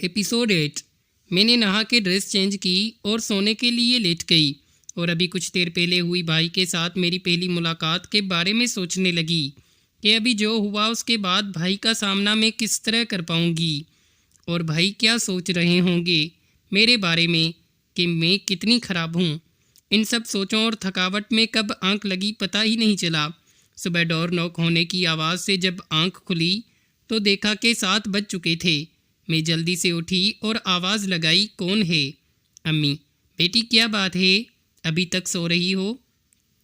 Episode 8। मैंने नहा के ड्रेस चेंज की और सोने के लिए लेट गई और अभी कुछ देर पहले हुई भाई के साथ मेरी पहली मुलाकात के बारे में सोचने लगी कि अभी जो हुआ उसके बाद भाई का सामना मैं किस तरह कर पाऊंगी और भाई क्या सोच रहे होंगे मेरे बारे में कि मैं कितनी ख़राब हूँ। इन सब सोचों और थकावट में कब आंख लगी पता ही नहीं चला। सुबह डोर नॉक होने की आवाज़ से जब आंख खुली तो देखा कि 7 बज चुके थे। मैं जल्दी से उठी और आवाज़ लगाई, कौन है? अम्मी। बेटी क्या बात है, अभी तक सो रही हो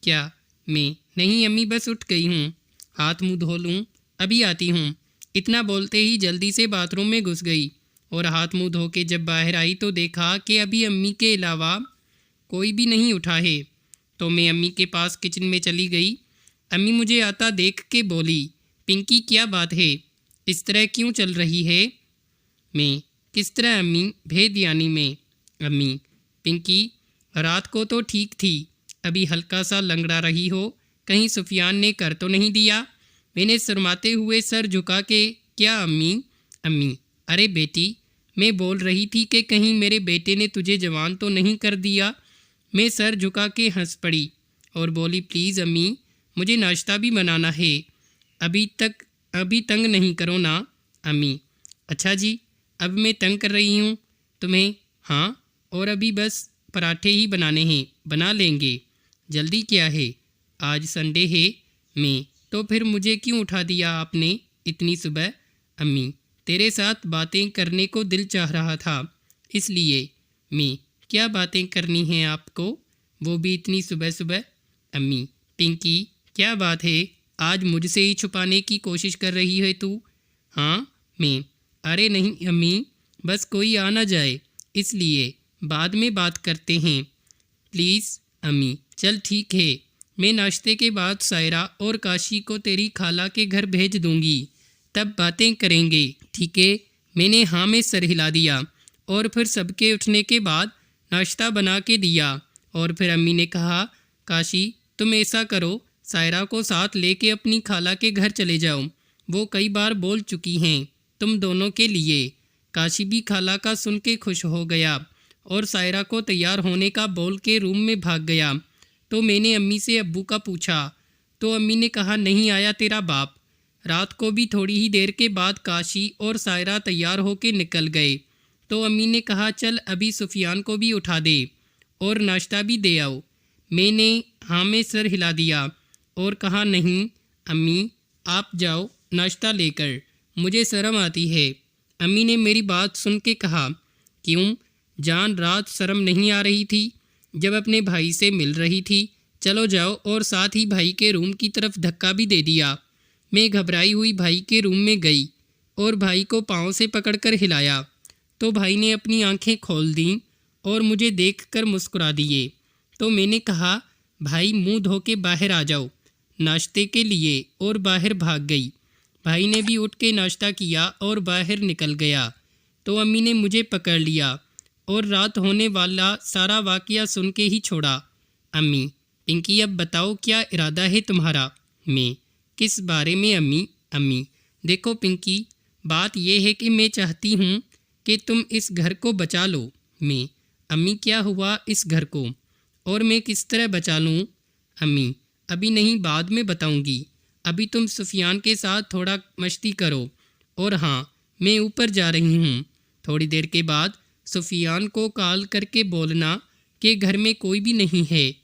क्या? मैं, नहीं अम्मी, बस उठ गई हूँ, हाथ मुँह धो लूँ, अभी आती हूँ। इतना बोलते ही जल्दी से बाथरूम में घुस गई और हाथ मुँह धो के जब बाहर आई तो देखा कि अभी अम्मी के अलावा कोई भी नहीं उठा है। तो मैं अम्मी के पास किचन में चली गई। अम्मी मुझे आता देख के बोली, पिंकी क्या बात है, इस तरह क्यों चल रही है? मैं, किस तरह अम्मी? भेद यानी मैं। अम्मी, पिंकी रात को तो ठीक थी, अभी हल्का सा लंगड़ा रही हो, कहीं सुफियान ने कर तो नहीं दिया? मैंने शर्माते हुए सर झुका के, क्या अम्मी? अम्मी, अरे बेटी, मैं बोल रही थी कि कहीं मेरे बेटे ने तुझे जवान तो नहीं कर दिया। मैं सर झुका के हंस पड़ी और बोली, प्लीज़ अम्मी, मुझे नाश्ता भी बनाना है, अभी तंग नहीं करो ना। अम्मी, अच्छा जी, अब मैं तंग कर रही हूँ तुम्हें? हाँ, और अभी बस पराठे ही बनाने हैं, बना लेंगे, जल्दी क्या है, आज संडे है। मैं, तो फिर मुझे क्यों उठा दिया आपने इतनी सुबह? अम्मी, तेरे साथ बातें करने को दिल चाह रहा था इसलिए। मैं, क्या बातें करनी हैं आपको, वो भी इतनी सुबह सुबह? अम्मी, पिंकी क्या बात है, आज मुझसे ही छुपाने की कोशिश कर रही है तू? हाँ। मैं, अरे नहीं अम्मी, बस कोई आ ना जाए इसलिए, बाद में बात करते हैं प्लीज़। अम्मी, चल ठीक है, मैं नाश्ते के बाद सायरा और काशी को तेरी खाला के घर भेज दूंगी, तब बातें करेंगे, ठीक है? मैंने हाँ में सर हिला दिया और फिर सबके उठने के बाद नाश्ता बना के दिया और फिर अम्मी ने कहा, काशी तुम ऐसा करो, सायरा को साथ लेके अपनी खाला के घर चले जाओ, वो कई बार बोल चुकी हैं तुम दोनों के लिए। काशी भी खाला का सुन के खुश हो गया और सायरा को तैयार होने का बोल के रूम में भाग गया। तो मैंने अम्मी से अब्बू का पूछा तो अम्मी ने कहा, नहीं आया तेरा बाप। रात को भी थोड़ी ही देर के बाद काशी और सायरा तैयार होके निकल गए। तो अम्मी ने कहा, चल अभी सुफियान को भी उठा दे और नाश्ता भी दे आओ। मैंने हाँ में सर हिला दिया और कहा, नहीं अम्मी, आप जाओ नाश्ता लेकर, मुझे शर्म आती है। अम्मी ने मेरी बात सुन के कहा, क्यों जान, रात शर्म नहीं आ रही थी जब अपने भाई से मिल रही थी? चलो जाओ, और साथ ही भाई के रूम की तरफ धक्का भी दे दिया। मैं घबराई हुई भाई के रूम में गई और भाई को पाँव से पकड़कर हिलाया तो भाई ने अपनी आंखें खोल दीं और मुझे देखकर मुस्कुरा दिए। तो मैंने कहा, भाई मुंह धो के बाहर आ जाओ नाश्ते के लिए, और बाहर भाग गई। भाई ने भी उठ के नाश्ता किया और बाहर निकल गया। तो अम्मी ने मुझे पकड़ लिया और रात होने वाला सारा वाकया सुन के ही छोड़ा। अम्मी, पिंकी अब बताओ क्या इरादा है तुम्हारा? मैं, किस बारे में अम्मी? अम्मी, देखो पिंकी, बात यह है कि मैं चाहती हूँ कि तुम इस घर को बचा लो। मैं, अम्मी क्या हुआ इस घर को, और मैं किस तरह बचा लूँ? अम्मी, अभी नहीं, बाद में बताऊँगी, अभी तुम सुफियान के साथ थोड़ा मस्ती करो, और हाँ मैं ऊपर जा रही हूँ, थोड़ी देर के बाद सुफियान को कॉल करके बोलना कि घर में कोई भी नहीं है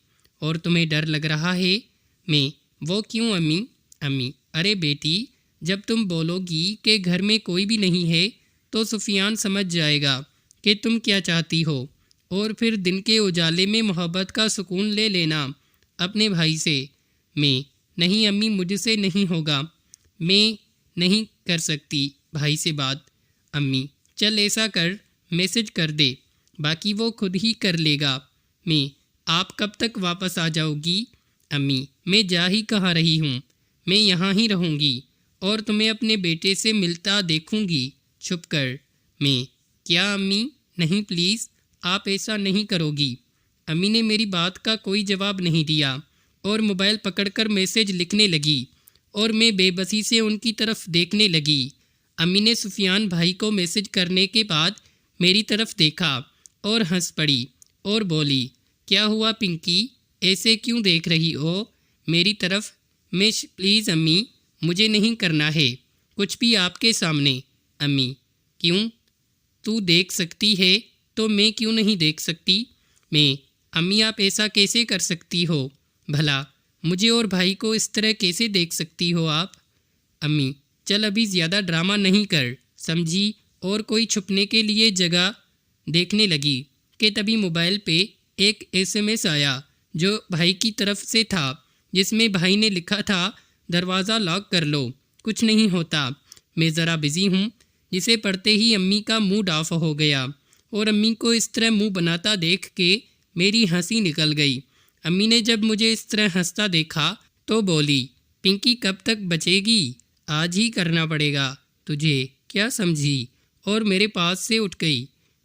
और तुम्हें डर लग रहा है। मैं, वो क्यों अम्मी? अम्मी, अरे बेटी, जब तुम बोलोगी कि घर में कोई भी नहीं है तो सुफियान समझ जाएगा कि तुम क्या चाहती हो, और फिर दिन के उजाले में मोहब्बत का सुकून ले लेना अपने भाई से। मैं, नहीं अम्मी, मुझसे नहीं होगा, मैं नहीं कर सकती भाई से बात। अम्मी, चल ऐसा कर, मैसेज कर दे, बाकी वो खुद ही कर लेगा। मैं, आप कब तक वापस आ जाओगी? अम्मी, मैं जा ही कहाँ रही हूँ, मैं यहाँ ही रहूँगी और तुम्हें अपने बेटे से मिलता देखूँगी छुप कर। मैं, क्या अम्मी? नहीं प्लीज़, आप ऐसा नहीं करोगी। अम्मी ने मेरी बात का कोई जवाब नहीं दिया और मोबाइल पकड़कर मैसेज लिखने लगी और मैं बेबसी से उनकी तरफ देखने लगी। अम्मी ने सुफियान भाई को मैसेज करने के बाद मेरी तरफ देखा और हंस पड़ी और बोली, क्या हुआ पिंकी, ऐसे क्यों देख रही हो मेरी तरफ? मिस प्लीज़ अम्मी, मुझे नहीं करना है कुछ भी आपके सामने। अम्मी, क्यों? तू देख सकती है तो मैं क्यों नहीं देख सकती? मैं, अम्मी आप ऐसा कैसे कर सकती हो? भला मुझे और भाई को इस तरह कैसे देख सकती हो आप? अम्मी, चल अभी ज़्यादा ड्रामा नहीं कर, समझी? और कोई छुपने के लिए जगह देखने लगी कि तभी मोबाइल पे एक एसएमएस आया जो भाई की तरफ से था, जिसमें भाई ने लिखा था, दरवाज़ा लॉक कर लो, कुछ नहीं होता, मैं ज़रा बिज़ी हूँ। जिसे पढ़ते ही अम्मी का मूड ऑफ हो गया और अम्मी को इस तरह मुंह बनाता देख के मेरी हंसी निकल गई। अम्मी ने जब मुझे इस तरह हंसता देखा तो बोली, पिंकी कब तक बचेगी? आज ही करना पड़ेगा तुझे, क्या समझी? और मेरे पास से उठ गई।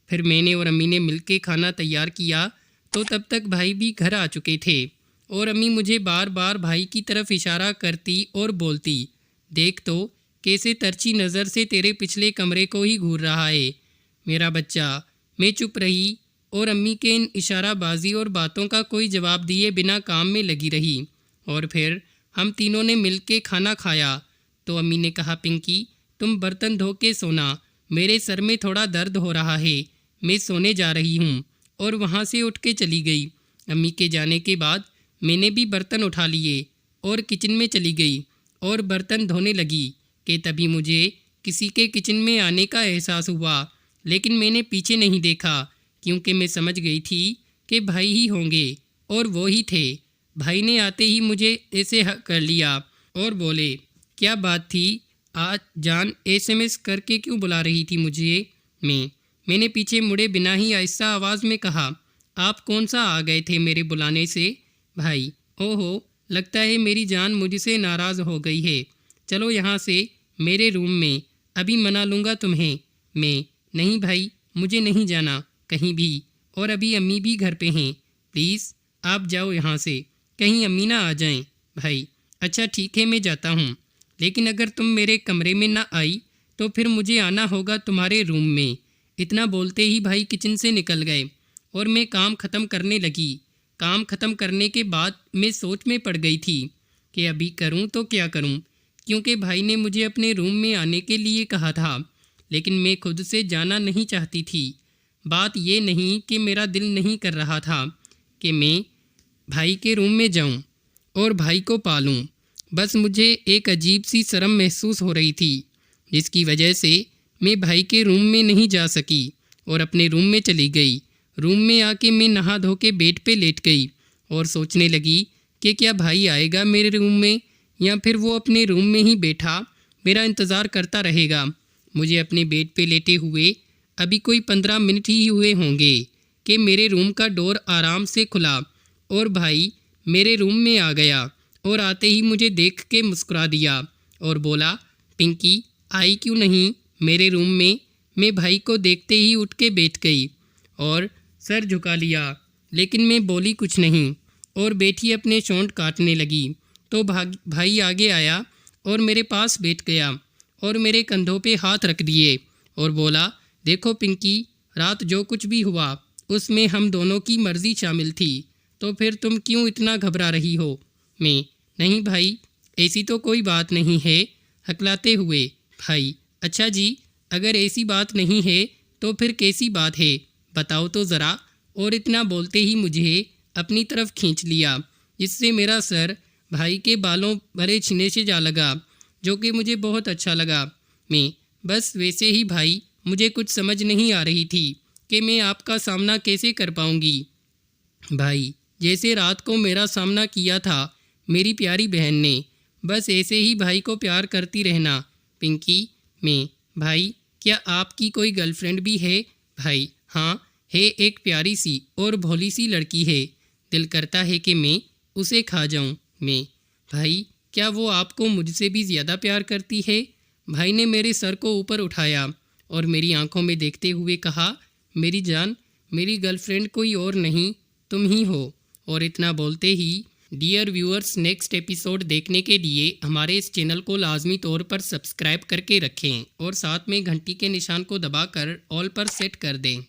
फिर मैंने और अम्मी ने मिलके खाना तैयार किया तो तब तक भाई भी घर आ चुके थे और अम्मी मुझे बार बार भाई की तरफ इशारा करती और बोलती, देख तो कैसे तरची नज़र से तेरे पिछले कमरे को ही घूर रहा है मेरा बच्चा। मैं चुप रही और अम्मी के इन इशाराबाजी और बातों का कोई जवाब दिए बिना काम में लगी रही। और फिर हम तीनों ने मिलके खाना खाया तो अम्मी ने कहा, पिंकी तुम बर्तन धो के सोना, मेरे सर में थोड़ा दर्द हो रहा है, मैं सोने जा रही हूँ। और वहाँ से उठ के चली गई। अम्मी के जाने के बाद मैंने भी बर्तन उठा लिए और किचन में चली गई और बर्तन धोने लगी कि तभी मुझे किसी के किचन में आने का एहसास हुआ, लेकिन मैंने पीछे नहीं देखा क्योंकि मैं समझ गई थी कि भाई ही होंगे और वो ही थे। भाई ने आते ही मुझे ऐसे हक कर लिया और बोले, क्या बात थी आज जान, एसएमएस करके क्यों बुला रही थी मुझे? मैंने पीछे मुड़े बिना ही आहिस्ता आवाज़ में कहा, आप कौन सा आ गए थे मेरे बुलाने से? भाई, ओहो लगता है मेरी जान मुझसे नाराज़ हो गई है, चलो यहाँ से मेरे रूम में, अभी मना लूँगा तुम्हें। मैं, नहीं भाई मुझे नहीं जाना कहीं भी, और अभी अम्मी भी घर पे हैं, प्लीज़ आप जाओ यहाँ से, कहीं अम्मी ना आ जाएं। भाई, अच्छा ठीक है मैं जाता हूँ, लेकिन अगर तुम मेरे कमरे में ना आई तो फिर मुझे आना होगा तुम्हारे रूम में। इतना बोलते ही भाई किचन से निकल गए और मैं काम ख़त्म करने लगी। काम ख़त्म करने के बाद मैं सोच में पड़ गई थी कि अभी करूं तो क्या करूं, क्योंकि भाई ने मुझे अपने रूम में आने के लिए कहा था, लेकिन मैं खुद से जाना नहीं चाहती थी। बात ये नहीं कि मेरा दिल नहीं कर रहा था कि मैं भाई के रूम में जाऊं और भाई को पालूं, बस मुझे एक अजीब सी शर्म महसूस हो रही थी, जिसकी वजह से मैं भाई के रूम में नहीं जा सकी और अपने रूम में चली गई। रूम में आके मैं नहा धो के बेड पे लेट गई और सोचने लगी कि क्या भाई आएगा मेरे रूम में या फिर वो अपने रूम में ही बैठा मेरा इंतज़ार करता रहेगा। मुझे अपने बेड पे लेटे हुए अभी कोई 15 मिनट ही हुए होंगे कि मेरे रूम का डोर आराम से खुला और भाई मेरे रूम में आ गया और आते ही मुझे देख के मुस्कुरा दिया और बोला, पिंकी आई क्यों नहीं मेरे रूम में? मैं भाई को देखते ही उठ के बैठ गई और सर झुका लिया, लेकिन मैं बोली कुछ नहीं और बैठी अपने शॉन्ट काटने लगी। तो भाई आगे आया और मेरे पास बैठ गया और मेरे कंधों पे हाथ रख दिए और बोला, देखो पिंकी, रात जो कुछ भी हुआ उसमें हम दोनों की मर्ज़ी शामिल थी, तो फिर तुम क्यों इतना घबरा रही हो? मैं, नहीं भाई ऐसी तो कोई बात नहीं है, हकलाते हुए। भाई, अच्छा जी, अगर ऐसी बात नहीं है तो फिर कैसी बात है, बताओ तो ज़रा। और इतना बोलते ही मुझे अपनी तरफ खींच लिया, जिससे मेरा सर भाई के बालों भरे छीने से जा लगा, जो कि मुझे बहुत अच्छा लगा। मैं, बस वैसे ही भाई, मुझे कुछ समझ नहीं आ रही थी कि मैं आपका सामना कैसे कर पाऊँगी। भाई, जैसे रात को मेरा सामना किया था मेरी प्यारी बहन ने, बस ऐसे ही भाई को प्यार करती रहना। पिंकी, मैं, भाई क्या आपकी कोई गर्लफ्रेंड भी है? भाई, हाँ है, एक प्यारी सी और भोली सी लड़की है, दिल करता है कि मैं उसे खा जाऊं। मैं, भाई क्या वो आपको मुझसे भी ज़्यादा प्यार करती है? भाई ने मेरे सर को ऊपर उठाया और मेरी आंखों में देखते हुए कहा, मेरी जान, मेरी गर्लफ्रेंड कोई और नहीं तुम ही हो। और इतना बोलते ही डियर व्यूअर्स, नेक्स्ट एपिसोड देखने के लिए हमारे इस चैनल को लाजमी तौर पर सब्सक्राइब करके रखें और साथ में घंटी के निशान को दबाकर ऑल पर सेट कर दें।